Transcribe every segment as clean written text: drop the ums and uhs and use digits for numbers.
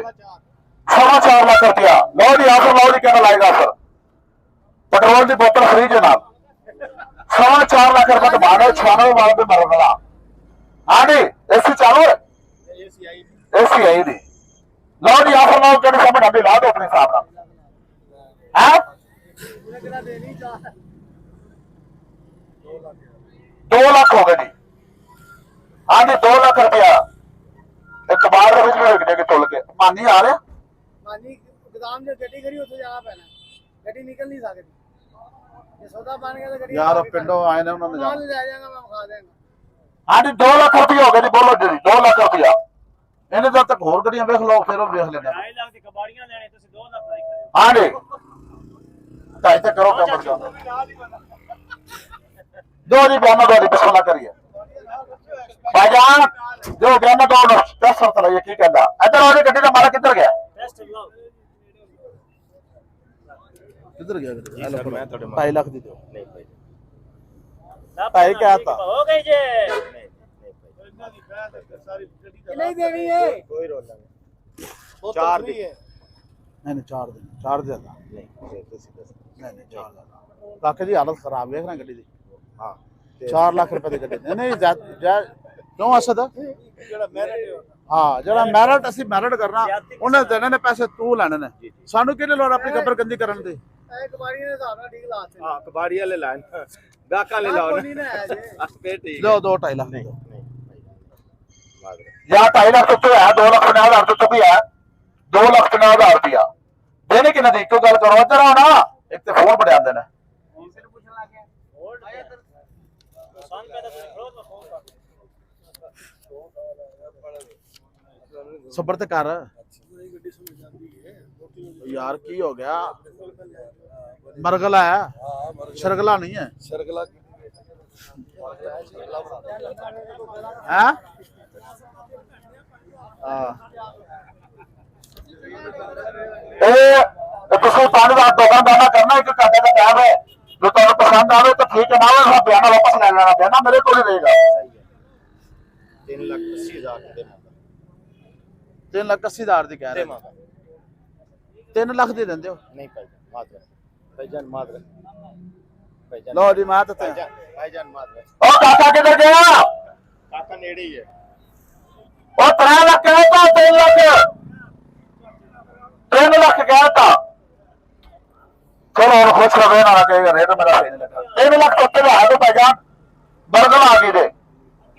4.25 ਲੱਖ रुपया। लो जी आसर, लो जी कहना लाएगा सर। पेट्रोल की बोतल फ्री जनाब। 4.25 लाख रुपया डिमांड है। 96 वाले पे मरने वाला। हाँ जी एसी चालू है, एसी आई नहीं। लो जी आसर, लो कहने समझ अभी ला दो अपने हिसाब का है। 2 लाख हो गए जी। हाँ जी 2 लाख रुपया इकबाल के तुल के मानी आ रहा मानी गोदाम जो गड्डी करी ਉੱਥੇ ਜਾਣਾ ਪੈਣਾ, ਗੱਡੀ ਨਿਕਲ ਨਹੀਂ ਸਕਦੀ। ਜੇ ਸੌਦਾ ਬਣ ਗਿਆ ਤਾਂ ਗੱਡੀ यार पिंडों आए ने उन्होंने ਨਾਲ ਲੈ ਜਾਗਾ, ਮੈਂ ਵਿਖਾ ਦੇਗਾ। हाँ जी 2 लाख रुपया हो गया जी। बोलो जी 2 लाख रुपया। इन्हें जब तक होर गड्डियां वेख लो फिर वेख लेना। 2 ਲੱਖ ਦੀ ਕਬਾੜੀਆਂ ਲੈਣੇ ਤੁਸੀਂ 2 ਲੱਖ ਦਾ ਹੀ ਕਰਿਓ। हाँ जी ढाई तक करो काम दो जी बयाना दो जी बिस्मिल्लाह करिए भाईजान जो बयाना दो दस सौ चलाइए की कहता इधर और गड्डी का मारा किधर गया ਟੈਸਟ ਲਓ। किधर गया जी सर, मैं थोड़े 2.5 लाख दी दो। नहीं भाई, भाई क्या था? ਹੋ गई जे। नहीं देनी है, कोई रोल नहीं। बोतल 4 फ्री दिन है। नहीं 4 दिन 4 ज्यादा नहीं, तुसी दस। नहीं 4 ज्यादा काके जी हालत खराब है ना गड्डी दी। हाँ 4 लाख रुपए दी गड्डी नहीं क्यों असद ਜਿਹੜਾ ਮੈਰਿਟ हाँ ਜਿਹੜਾ ਮੈਰਿਟ ਅਸੀਂ ਮੈਰਿਟ ਕਰਨਾ ਉਹਨੇ ਦੇਣੇ ਨੇ ਪੈਸੇ ਤੂੰ ਲੈਣੇ ਨੇ ਸਾਨੂੰ ਕਿਹਨੇ ਲੋੜ ਆਪਣੀ ਕਬਰ ਗੰਦੀ ਕਰਨ ਦੀ। ਇਹ ਕਬਾੜੀ ਦੇ ਹਿਸਾਬ ਨਾਲ ਠੀਕ ਲਾਤੇ। हाँ कबाड़ी वाले लाइन गाका ले लाओ नहीं ना है जे। पे ठीक लो 2.5 लाख दे दो। या 2.5 लाख तो है 2,50,000 तो भी है 2,50,000 रुपया देने की नदी क्यों गल करो इधर आओ ना एक तो फोन बड़े आते हैं ਪਸੰਦ ਪੈਦਾ ਤੁਸੀਂ ਖੜੋ ਤਾਂ ਫੋਨ ਕਰ। ਸਬਰ ਤੇ ਕਰ यार की हो गया मरगला है शरगला नहीं है ਸਰਗਲਾ हैं ਤੁਸੀਂ 5,000 ਦੁਕਾਨਦਾਰਾ ਕਰਨਾ ਇੱਕ ਘੰਟੇ ਦਾ ਟਾਈਮ ਹੈ जो तुम्हें पसंद आवे तो ठीक है ना वो बयाना वापस ले लेना बयाना मेरे को ही रहेगा 3,80,000 के देना 3,80,000 दी कह रहे देना 3 लाख दे देंगे हो नहीं भाईजान, भाईजान मात्र भाईजान लो जी मात ते भाईजान मात्र ओ काका किधर गया काका नेड़े ही है। ओ 3 लाख कहता 3 लाख 3 लाख कहता चलो और खुश रहे ना कहेगा रेट मेरा सही नहीं लगा 3 लाख तो उत्ते है तो भाईजान बरगल आ गई दे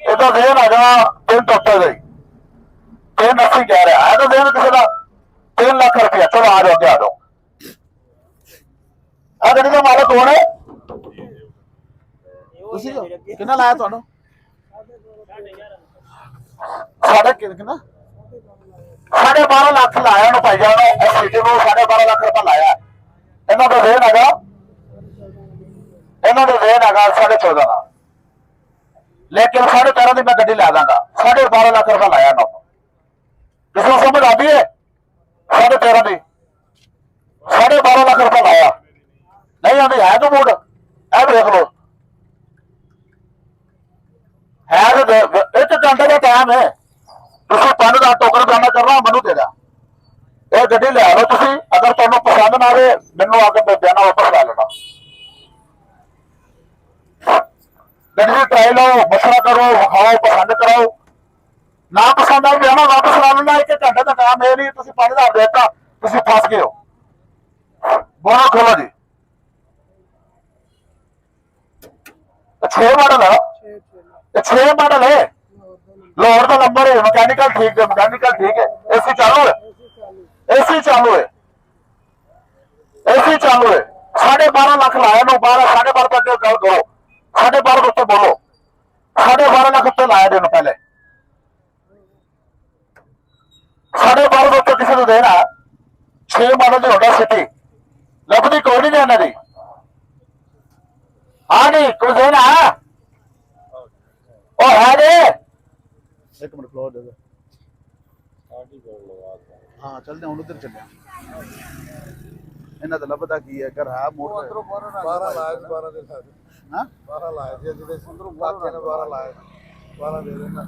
इधर देन आ जा 3 तो उत्ते गई 3,80 कह रहा है तो देन किसी का 3 लाख रुपया। चलो आ जाओ आ जाओ आ गड्डी का मालिक कौन है ਤੁਸੀਂ ਕਿੰਨਾ ਲਾਇਆ ਤੁਹਾਨੂੰ साढ़े ਕਿੰਨਾ 12.5 ਲੱਖ ਲਾਇਆ ਉਹਨੂੰ ਭਾਈਜਾਨ ਨੂੰ ਸਿਟੀ ਨੂੰ 12.5 ਲੱਖ ਰੁਪਇਆ ਲਾਇਆ ਇਹਨਾਂ ਦਾ ਰੇਨ ਹੈਗਾ 14.5 ਦਾ ਲੇਕਿਨ 13.5 ਦੀ ਮੈਂ ਗੱਡੀ ਲੈ ਦਾਂਗਾ 12.5 ਲੱਖ ਰੁਪਇਆ ਲਾਇਆ ਨਾ ਕਿਸੇ ਨੂੰ ਸਮਝ ਆਉਂਦੀ ਹੈ 13.5 ਦੀ 12.5 ਲੱਖ ਰੁਪਇਆ ਲਾਇਆ ਨਹੀਂ ਆਉਂਦੀ ਹੈ ਤਾਂ ਮੂਡ ਇਹ ਦੇਖ ਲਓ ਹੈ ਇੱਕ ਘੰਟੇ ਦਾ ਟਾਈਮ ਹੈ ਤੁਸੀਂ 5,000 ਟੋਕਨ ਬਣਾ ਕਰਨਾ ਮੈਨੂੰ ਦੇ ਦਾ ਇਹ ਗੱਡੀ ਲੈ ਲਓ ਤੁਸੀਂ ਅਗਰ ਤੁਹਾਨੂੰ ਪਸੰਦ ਨਾ ਆਵੇ ਮੈਨੂੰ ਆ ਕੇ ਬਿਆਨਾ ਵਾਪਸ ਲੈ ਲੈਣਾ ਗੱਡੀ ਟਰਾਈ ਲਓ ਮਸ਼ਵਰਾ ਕਰੋ ਵਿਖਾਓ ਪਸੰਦ ਕਰਾਓ ਨਾ ਪਸੰਦ ਆਵੇ ਬਿਆਨਾ ਵਾਪਸ ਲੈ ਲੈਣਾ ਇੱਕ ਘੰਟੇ ਦਾ ਕੰਮ ਇਹ ਨਹੀਂ ਤੁਸੀਂ 5,000 ਦੇਤਾ ਤੁਸੀਂ ਫਸ ਗਏ ਹੋ ਬੋਲੋ ਖੋਲੋ ਜੀ 6 ਮਾਡਲ ਹੈ 6 ਮਾਡਲ है लाहौर का नंबर है मैकेनिकल ठीक है एसी चालू है एसी चालू है 12.5 लाख लाया नो 12.5 तक गल करो 12.5 उत्ते बोलो 12.5 लाख उत्ते लाया देनो पहले 12.5 उत्ते किसी को देना 6 मॉडल की होगा सिटी लभदी कोई नहीं जाना दी हाँ नहीं कुछ देना ओ है जी एक मिनट फ्लोर दे दो हाँ चलते हैं उधर चले इन्हें तो लभदा की है घर है मोटर 12 लाख 12 ਦੇ ਸਾਥ हां 12 ਲਾਇਆ ਜੀ ਜਿਹਦੇ ਸੰਦਰੋਂ ਕਾਕੇ ਨੇ 12 ਲਾਇਆ 12 ਦੇ ਦੇਣਾ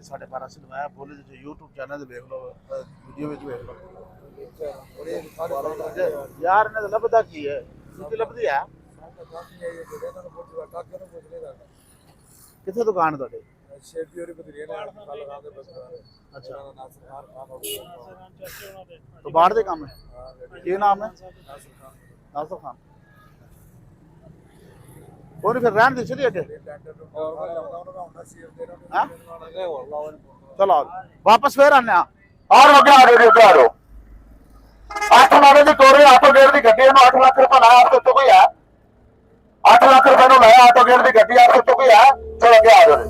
12.5 ਚ ਲਵਾਇਆ ਬੋਲੇ ਤੇ YouTube ਚੈਨਲ ਤੇ ਵੇਖ ਲਓ ਵੀਡੀਓ ਵਿੱਚ ਵੇਖ ਲਓ ਯਾਰ ਇਹਨਾਂ ਦਾ ਲੱਭਦਾ ਕੀ ਹੈ ਕੀ ਲੱਭਦੀ ਹੈ ਕਿੱਥੇ ਦੁਕਾਨ ਤੁਹਾਡੇ ਅੱਛਾ ਕਬਾੜ ਦੇ ਕੰਮ ਹੈ ਕੀ ਨਾਮ ਹੈ ਨਾਸਰ ਖਾਨ ਉਹ ਫਿਰ ਰਹਿਣ ਦੇ ਚਲੀ ਅੱਗੇ ਹਾਂ ਚਲੋ ਵਾਪਸ ਫੇਰ ਆਨੇ ਆ ਆਹ ਅੱਗੇ ਆ ਜਾਓ ਅੱਗੇ ਆ ਜਾਓ 8 ਮਾੜੇ ਦੀ ਕੋਰੇ ਆਟੋ ਗੇਟ ਦੀ ਗੱਡੀ ਨੂੰ 8 ਲੱਖ ਰੁਪਏ ਲਾਇਆ ਆਪ ਤੋਂ ਕੋਈ ਹੈ 8 ਲੱਖ ਰੁਪਏ ਨੂੰ ਲਾਇਆ ਆਟੋ ਗੇਟ ਦੀ ਗੱਡੀ ਆਪ ਤੋਂ ਕੋਈ ਹੈ ਚਲੋ ਅੱਗੇ ਆ ਜਾਓ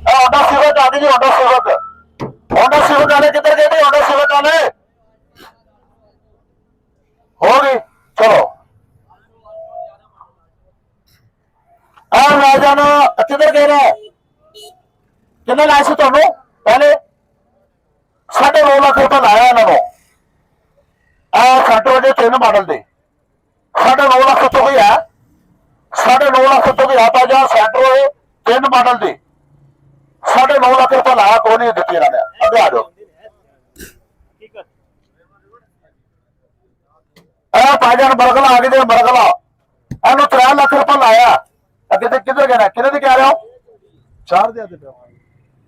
ਇਹ ਹੋਂਡਾ ਸਿਵਕ ਆ ਗਈ ਜੀ ਹੋਂਡਾ ਸਿਵਕ ਵਾਲੇ ਕਿੱਧਰ ਗਏ ਜੀ ਹੋਂਡਾ ਸਿਵਕ ਵਾਲੇ ਹੋ ਗਈ ਚਲੋ ਆ ਰਾਜਨ ਕਿੱਧਰ ਗਏ ਨੇ ਕਿੰਨੇ ਲਾਇਆ ਸੀ ਤੁਹਾਨੂੰ ਪਹਿਲੇ 9.5 ਲੱਖ ਰੁਪਏ ਲਾਇਆ ਇਹਨਾਂ ਨੂੰ ਆ ਸੈਂਟਰ ਦੇ 3 ਮਾਡਲ ਦੇ 9.5 ਲੱਖ ਤੋਂ ਕੋਈ ਹੈ 9.5 ਲੱਖ ਤੋਂ ਕੋਈ ਆਪਾਂ ਜਾਂ ਸੈਂਟਰ ਹੋਏ 3 ਮਾਡਲ ਦੇ 9.5 ਲੱਖ ਰੁਪਏ ਲਾਇਆ ਕੋਈ ਨਹੀਂ ਦਿੱਤੀ ਇਹਨਾਂ ਨੇ ਅੱਗੇ ਆ ਜਾਓ ਠੀਕ ਹੈ ਇਹ ਭਾਜਨ ਬਰਗਲਾ ਆ ਗਏ ਜੇ ਬਰਗਲਾ ਇਹਨੂੰ 3 ਲੱਖ ਰੁਪਏ ਲਾਇਆ ਅੱਗੇ ਤੇ ਕਿੱਧਰ ਗਏ ਕਿਹਦੇ ਦੀ ਕਹਿ ਰਹੇ ਹੋ 4 ਦੇ ਪਿਆ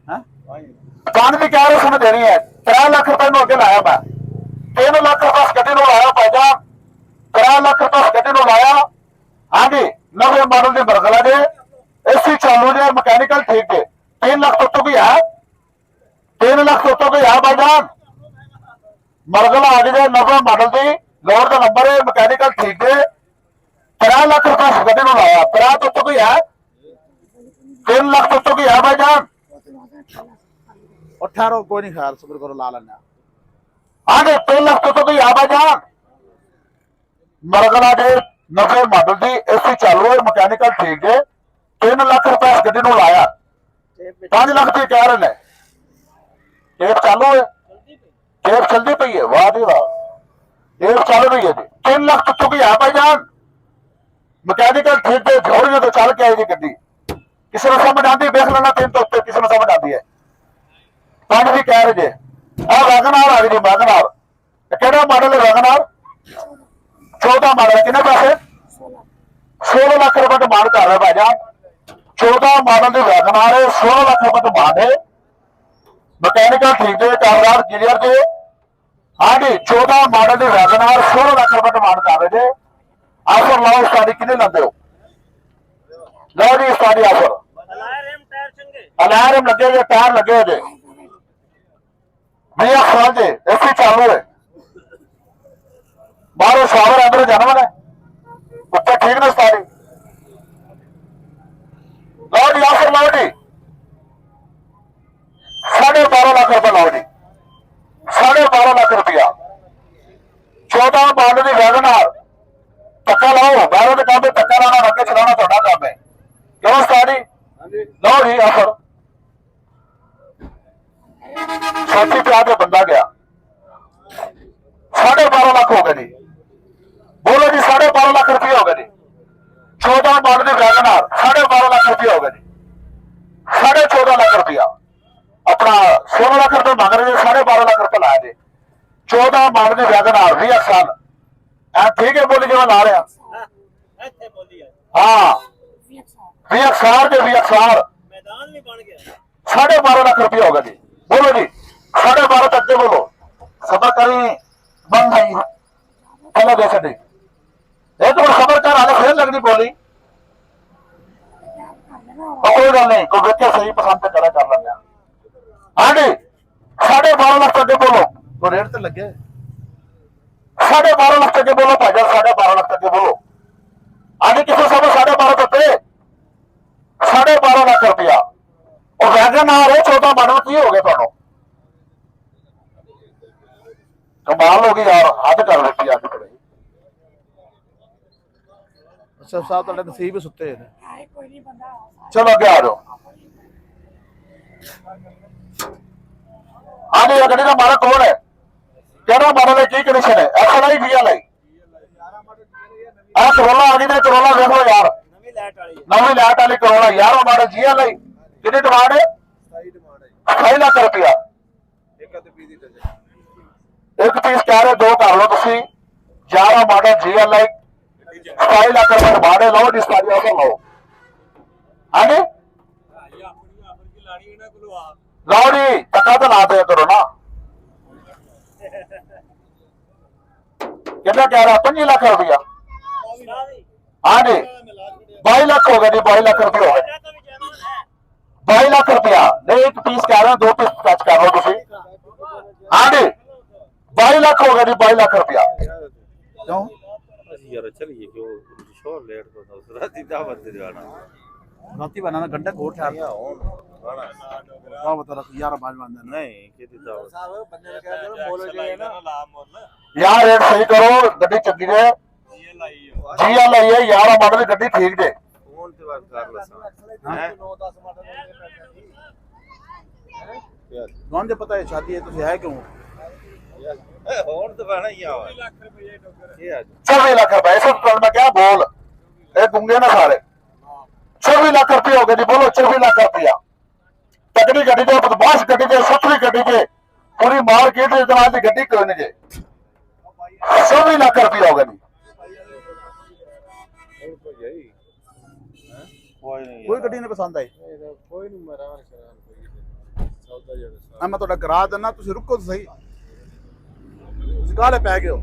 ਹੈ 5 ਦੀ ਕਹਿ ਰਹੇ ਸਮਝ ਦੇਣੀ ਹੈ 3 ਲੱਖ ਰੁਪਏ ਨੂੰ ਅੱਗੇ ਲਾਇਆ ਮੈਂ 3 ਲੱਖ ਰੁਪਏ ਇਸ ਗੱਡੀ ਨੂੰ ਲਾਇਆ ਭਾਜਨ 3 ਲੱਖ ਰੁਪਏ ਇਸ ਗੱਡੀ ਨੂੰ ਲਾਇਆ ਹਾਂਜੀ ਨਵੇਂ ਮਾਡਲ ਦੀ ਬਰਗਲਾ ਦੇ ਏਸੀ ਚਾਲੂ ਜੇ ਮਕੈਨੀਕਲ ਠੀਕ ਹੈ 3 ਲੱਖ ਤੋਂ ਵੀ ਹੈ 3 ਲੱਖ ਤੋਂ ਵੀ ਹੈ ਭਾਜਨ ਮਰਗਲਾ ਆ ਗਏ ਨਵੇਂ ਮਾਡਲ ਦੀ ਲੋਡ ਦਾ ਨੰਬਰ ਹੈ ਮਕੈਨੀਕਲ ਠੀਕ ਹੈ 3 ਲੱਖ ਰੁਪਏ ਇਸ ਗੱਡੀ ਨੂੰ ਲਾਇਆ 3 ਤੋਂ ਵੀ ਹੈ 3 ਲੱਖ ਤੋਂ ਵੀ ਹੈ ਭਾਜਨ 18 ਕੋਈ ਨਹੀਂ ਖੈਰ ਸਬਰ ਕਰੋ ਲਾ ਲੈਣਾ आगे 3 लाख तो कोई आ जान मरगला के नवे मॉडल की एसी चालू है मकैनिकल ठीक है 3 लाख रुपए इस गड्डी ਨੂੰ ਲਾਇਆ 5 ਲੱਖ ਦੀ ਕਹਿ ਰਹੇ ਨੇ ਟੇਪ ਚਾਲੂ ਹੈ ਟੇਪ ਚਲਦੀ ਪਈ ਹੈ ਵਾਹ ਜੀ ਵਾਹ ਟੇਪ ਚੱਲ ਰਹੀ ਹੈ ਜੀ 3 ਲੱਖ ਤੋਂ ਕੋਈ ਆ ਜਾਨ ਮਕੈਨੀਕਲ ਠੀਕ ਹੈ ਝੋੜੀਆਂ ਤੋਂ ਚੱਲ ਕੇ ਆਈ ਜੀ ਗੱਡੀ ਕਿਸੇ ਨੂੰ ਸਮਝ ਆਉਂਦੀ ਵੇਖ ਲੈਣਾ 3 ਤੋਂ ਉੱਤੇ ਕਿਸੇ ਨੂੰ ਸਮਝ ਆਉਂਦੀ ਹੈ 5 ਦੀ ਕਹਿ ਰਹੇ ਜੇ ਆ ਵੈਗਨਾਰ ਆ ਗਈ ਜੀ ਵੈਗਨਾਰ ਕਿਹੜਾ ਮਾਡਲ ਹੈ ਵੈਗਨਾਰ 14 ਮਾਡਲ ਕਿੰਨੇ ਪੈਸੇ 16 ਲੱਖ ਰੁਪਏ ਡਿਮਾਂਡ ਕਰ ਰਿਹਾ ਭਾਈਜਾਨ 14 ਮਾਡਲ ਦੀ ਵੈਗਨਾਰ ਹੈ 16 ਲੱਖ ਰੁਪਏ ਡਿਮਾਂਡ ਹੈ ਮਕੈਨੀਕਲ ਠੀਕ ਦੇ ਕਾਗਜ਼ਾਤ ਕਲੀਅਰ ਦੇ ਹਾਂਜੀ 14 ਮਾਡਲ ਦੀ ਵੈਗਨਾਰ 16 ਲੱਖ ਰੁਪਏ ਡਿਮਾਂਡ ਕਰ ਰਹੇ ਨੇ ਆਫਰ ਲਾਓ ਸਾਡੀ ਕਿੰਨੇ ਲੈਂਦੇ ਹੋ ਲਓ ਜੀ ਸਾਡੀ ਆਫਰ ਅਲਾਰਮ ਟਾਇਰ ਚੰਗੇ ਅਲਾਰਮ ਲੱਗੇ ਜੇ ਟਾਇਰ ਲੱਗੇ ਹੋਏ ਜੇ भैया खान जी ऐसी चालू है बाहरों शावर अंदर जाना है उत्तर ठीक ना सारी लाओ जी आफर लाओ जी 12.5 लाख रुपए लाओ जी 12.5 लाख रुपया 14 मॉडल की वैगनार धक्का लाओ बाहरों के काम में धक्का लाना अगे चलाना थोड़ा काम है क्यों सारी लाओ जी आफर 60 पे बंदा गया 12.5 लाख हो गए जी बोलो जी 12.5 लाख रुपये हो गए जी 14 मॉडल की वैगनार 12.5 लाख रुपये हो गए जी 14.5 लाख रुपया अपना 16 लाख रुपए मांग रहे थे 12.5 लाख रुपए लाया जी 14 मॉडल की वैगनार 20 साल ठीक है बोली जी मैं ला रहा ਇੱਥੇ ਬੋਲੀ ਆ हाँ 20 साल के 20 साल ਮੈਦਾਨ ਵੀ ਬਣ ਗਿਆ 12.5 लाख रुपये हो गए जी बोलो जी 12.5 तक के बोलो सबर करी बंद नहीं चलो दे सकते एक बार खबर कर आने फिर लगनी बोली कोई गल नहीं कोई बच्चा सही पसंद पे चला कर लेंगे हाँ जी 12.5 लाख तक के बोलो तो रेट तो लगे 12.5 लाख तक के बोलो भाई 12.5 लाख तक के बोलो आगे किसी सब 12.5 तक 12.5 लाख रुपया और वैगनार है 14 मॉडल की हो गए ਤੁਹਾਨੂੰ कमाल होगी यार हद कर रही आज कड़े अच्छा साहब ਤੁਹਾਡੇ ਨਸੀਬ ਸੁੱਤੇ ਨੇ चलो आगे आ जाओ हाँ जी गड्डी का मालक कौन है केड़ा मॉडल है की कंडीशन है SLI VLI आ करोला आ गई ने करोला देख लो यार ਨਵੀਂ ਲਾਈਟ ਵਾਲੀ नवी लाइट वाली करोला 11 मॉडल GLI कितनी डिमांड है 28 ਲੱਖ ਰੁਪਇਆ ਇੱਕ ਪੀਸ ਕਹਿ ਰਹੇ 2 ਕਰ ਲਓ ਤੁਸੀਂ 11 ਮਾਡਲ GLI 27 ਲੱਖ ਰੁਪਏ ਬਾੜੇ ਲਓ ਜੀ ਸਾਰੀ ਆਫਰ ਲਓ ਹਾਂਜੀ ਲਓ ਜੀ ਟੱਕਾ ਤਾਂ ਲਾ ਦਿਆ ਕਰੋ ਨਾ ਕਿੰਨਾ ਕਹਿ ਰਿਹਾ 25 ਲੱਖ ਰੁਪਇਆ ਹਾਂਜੀ 22 ਲੱਖ ਹੋ ਗਏ ਜੀ 22 ਲੱਖ ਰੁਪਏ ਹੋ ਗਏ 22 ਲੱਖ ਰੁਪਇਆ ਨਹੀਂ ਇੱਕ ਪੀਸ ਕਹਿ ਰਿਹਾ 2 ਪੀਸ ਟੱਚ ਕਰ ਲਓ ਤੁਸੀਂ ਹਾਂਜੀ 22 ਲੱਖ ਹੋ ਗਏ ਜੀ 22 ਲੱਖ ਰੁਪਇਆ ਕਿਉਂ यार चलिए क्यों शोर लेट तो था राती दावत दे जाना ਰਾਤੀ ਬਣਾਣਾ ਘੰਟਾ ਕੋਟ ਠਾਰ या हो गाना ਆ ਬਤਾ ਰੱਖ 11 ਬਾਜ ਬੰਦੇ ਨੇ नहीं कितनी दावत साहब बंदे ने कहा करो बोलो जो है ना ਯਾਰ ਰੇਟ ਸਹੀ ਕਰੋ ਗੱਡੀ ਚੰਗੀ ਜੇ GLI ਹੈ 11 ਮਾਡਲ ਦੀ ਗੱਡੀ ਠੀਕ ਜੇ फोन ते बात कर लसा 9-10 ਮਾਡਲ यार ਕੌਣ ਜੇ ਪਤਾ ਹੈ ਸ਼ਾਦੀ ਹੈ ਤੁਸੀਂ ਹੈ ਕਿਉਂ होन तो बना ही आवा लाख रुपए डॉक्टर ये आज 24 ਲੱਖ ਰੁਪਏ ਇਸ ਤੋਂ ਮੈਂ ਕਿਹਾ ਬੋਲ ਇਹ ਗੁੰਗੇ ਨਾ ਸਾਰੇ 24 ਲੱਖ ਰੁਪਏ ਹੋ ਗਏ ਜੀ ਬੋਲੋ 24 ਲੱਖ ਰੁਪਇਆ ਤਕੜੀ ਗੱਡੀ ਦੇ ਬਦਮਾਸ਼ ਗੱਡੀ ਦੇ ਸੱਤਵੀਂ ਗੱਡੀ ਦੇ ਪੂਰੀ ਮਾਰਕੀਟ ਦੇ ਨਾਲ ਦੀ ਗੱਡੀ ਕੋਈ ਨਹੀਂ ਜੇ 24 ਲੱਖ ਰੁਪਏ ਹੋ ਗਏ ਜੀ तो यही कोई नहीं ਕੋਈ ਗੱਡੀ ਨਹੀਂ ਪਸੰਦ ਆਈ कोई नहीं मरा कोई सौदा जरा ਮੈਂ ਤੁਹਾਡਾ ਕਰਾ ਦਿੰਦਾ ਤੁਸੀਂ ਰੁਕੋ ਤਾਂ ਸਹੀ ਤੁਸੀਂ ਕਾਹਲੇ ਪੈ ਗਏ ਹੋ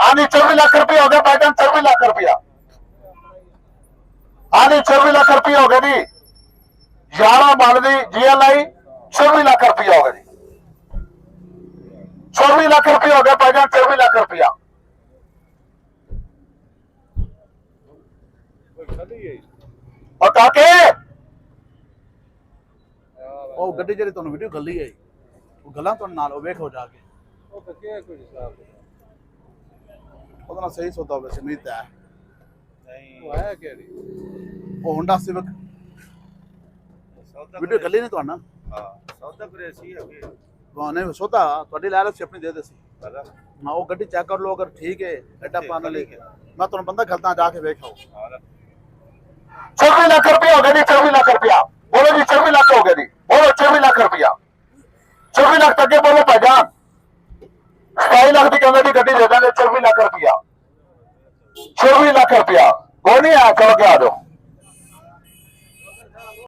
ਆਨੀ 24 ਲੱਖ ਰੁਪਏ ਹੋ ਗਏ ਬਾਈਡਨ 24 ਲੱਖ ਰੁਪਇਆ ਆਨੀ 24 ਲੱਖ ਰੁਪਏ ਹੋ ਗਏ ਜੀ 11 ਮਾਡਲ ਦੀ GLI 24 ਲੱਖ ਰੁਪਏ ਹੋ ਗਏ ਜੀ 24 ਲੱਖ ਰੁਪਏ ਹੋ ਗਏ ਬਾਈਡਨ 24 ਲੱਖ ਰੁਪਇਆ ਉਹ ਕਾਕੇ ਉਹ ਗੱਡੀ ਜਿਹੜੀ ਤੁਹਾਨੂੰ ਵੀਡੀਓ ਗੱਲੀ ਆਈ ਉਹ ਗੱਲਾਂ ਤੁਹਾਡੇ ਨਾਲ ਉਹ ਵੇਖੋ ਜਾ ਕੇ वो तो क्या कुछ हिसाब ਉਹਦਾ ਨਾਲ ਸਹੀ ਸੌਦਾ ਹੋਵੇ ਸਮੀਤ ਹੈ नहीं वो है क्या ਉਹ ਹੋਂਡਾ ਸਿਵਕ सौदा ਵੀਡੀਓ ਗੱਲੀ ਨਹੀਂ ਤੁਹਾਨੂੰ हां सौदा पर ऐसी है अभी ਉਹ ਨਹੀਂ ਸੌਦਾ ਤੁਹਾਡੀ ਲੈ ਲਓ ਸੀ ਆਪਣੀ ਦੇ ਦੇ ਸੀ पता ਮੈਂ ਉਹ ਗੱਡੀ ਚੈੱਕ ਕਰ ਲਓ ਅਗਰ ਠੀਕ ਹੈ ਐਡਾ ਪਾਣਾ ਲੈ ਕੇ ਮੈਂ ਤੁਹਾਨੂੰ ਬੰਦਾ ਖਲਤਾ ਜਾ ਕੇ ਵੇਖਾਓ हां 24 ਲੱਖ ਰੁਪਏ ਹੋ ਗਏ ਜੀ 24 ਲੱਖ ਰੁਪਇਆ ਬੋਲੋ ਜੀ 24 ਲੱਖ ਹੋ ਗਏ ਜੀ ਬੋਲੋ 24 ਲੱਖ ਰੁਪਇਆ 24 ਲੱਖ ਅੱਗੇ ਬੋਲੋ ਭਾਈਜਾਨ 27 ਲੱਖ ਦੀ ਕਹਿੰਦੇ ਦੀ ਗੱਡੀ ਦੇ ਦਾਂਗੇ 24 ਲੱਖ ਰੁਪਇਆ 24 ਲੱਖ ਰੁਪਇਆ ਕੋਈ ਨਹੀਂ ਆ ਚਲੋ ਕੇ ਆ ਜਾਓ